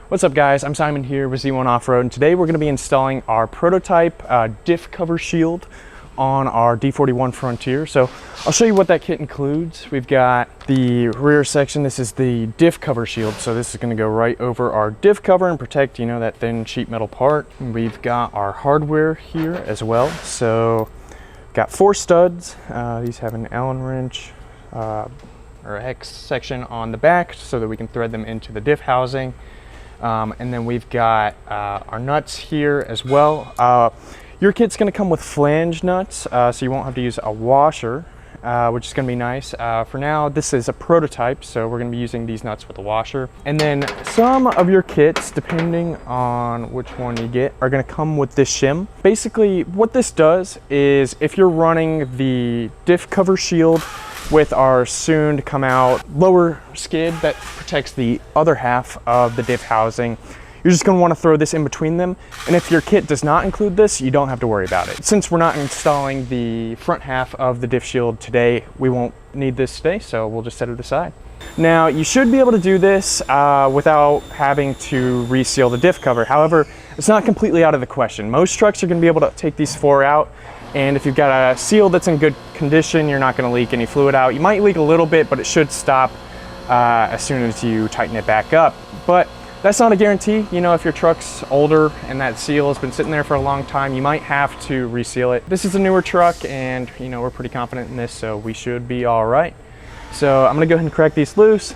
What's up guys, I'm Simon here with Z1 Off-Road, and today we're going to be installing our prototype diff cover shield on our D41 Frontier. So I'll show you what that kit includes. We've got the rear section. This is the diff cover shield, so this is going to go right over our diff cover and protect, you know, that thin sheet metal part. And we've got our hardware here as well. So got 4 studs. These have an Allen wrench or hex section on the back so that we can thread them into the diff housing. And then we've got our nuts here as well. Your kit's going to come with flange nuts, so you won't have to use a washer, which is going to be nice. For now, this is a prototype, so we're going to be using these nuts with a washer. And then some of your kits, depending on which one you get, are going to come with this shim. Basically, what this does is if you're running the diff cover shield with our soon to come out lower skid that protects the other half of the diff housing, you're just going to want to throw this in between them. And if your kit does not include this, you don't have to worry about it. Since we're not installing the front half of the diff shield today, we won't need this today, so we'll just set it aside. Now, you should be able to do this without having to reseal the diff cover. However, it's not completely out of the question. Most trucks are going to be able to take these 4 out. And if you've got a seal that's in good condition, you're not going to leak any fluid out. You might leak a little bit, but it should stop as soon as you tighten it back up. But that's not a guarantee. You know, if your truck's older and that seal has been sitting there for a long time, you might have to reseal it. This is a newer truck and, you know, we're pretty confident in this, so we should be all right. So I'm going to go ahead and crack these loose.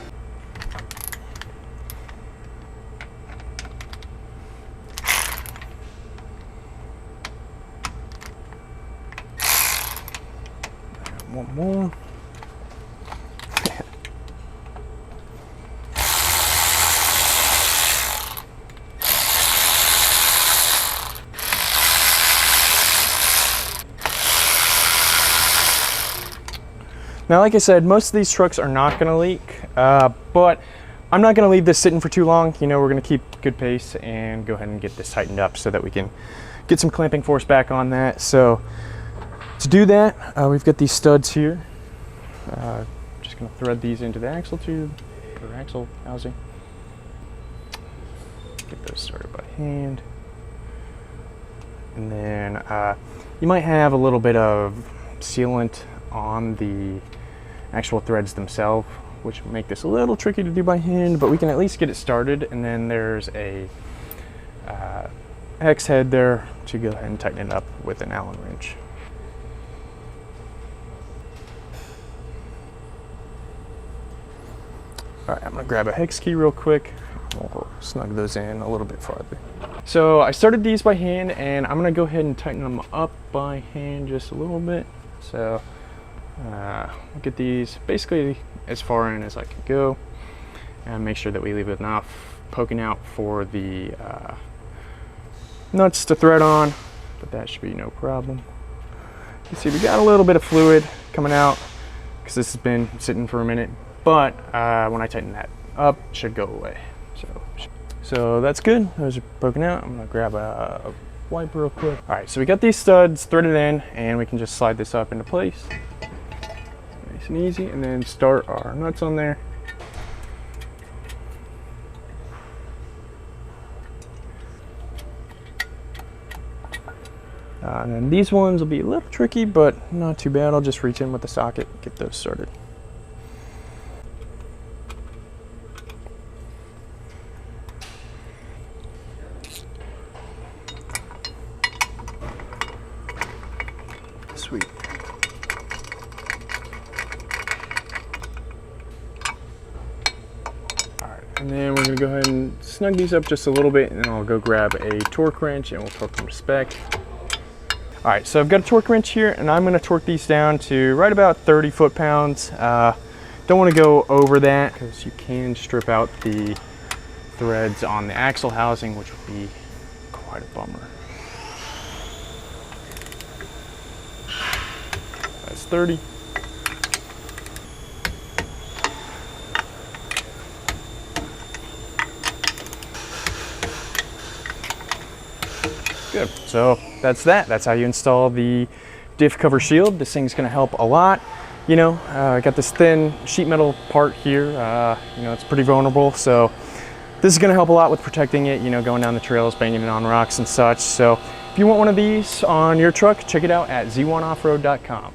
One more. Now, like I said, most of these trucks are not going to leak, but I'm not going to leave this sitting for too long. You know, we're going to keep good pace and go ahead and get this tightened up so that we can get some clamping force back on that. So to do that, we've got these studs here. Just going to thread these into the axle tube or axle housing. Get those started by hand. And then you might have a little bit of sealant on the actual threads themselves, which will make this a little tricky to do by hand, but we can at least get it started. And then there's a hex head there to go ahead and tighten it up with an Allen wrench. All right, I'm gonna grab a hex key real quick. We'll snug those in a little bit farther. So I started these by hand, and I'm gonna go ahead and tighten them up by hand just a little bit. So we'll get these basically as far in as I can go, and make sure that we leave enough poking out for the nuts to thread on, but that should be no problem. You see, we got a little bit of fluid coming out because this has been sitting for a minute, but when I tighten that up, it should go away. So that's good. Those are poking out. I'm gonna grab a wipe real quick. All right, so we got these studs threaded in, and we can just slide this up into place. Nice and easy, and then start our nuts on there. And then these ones will be a little tricky, but not too bad. I'll just reach in with the socket, get those started. Sweet. Alright, and then we're going to go ahead and snug these up just a little bit, and then I'll go grab a torque wrench and we'll torque them to spec. Alright, so I've got a torque wrench here, and I'm going to torque these down to right about 30 foot-pounds. Don't want to go over that because you can strip out the threads on the axle housing, which would be quite a bummer. That's 30. Good, so that's that. That's how you install the diff cover shield. This thing's gonna help a lot. You know, I got this thin sheet metal part here. You know, it's pretty vulnerable, so This is going to help a lot with protecting it, you know, going down the trails, banging it on rocks and such. So if you want one of these on your truck, check it out at z1offroad.com.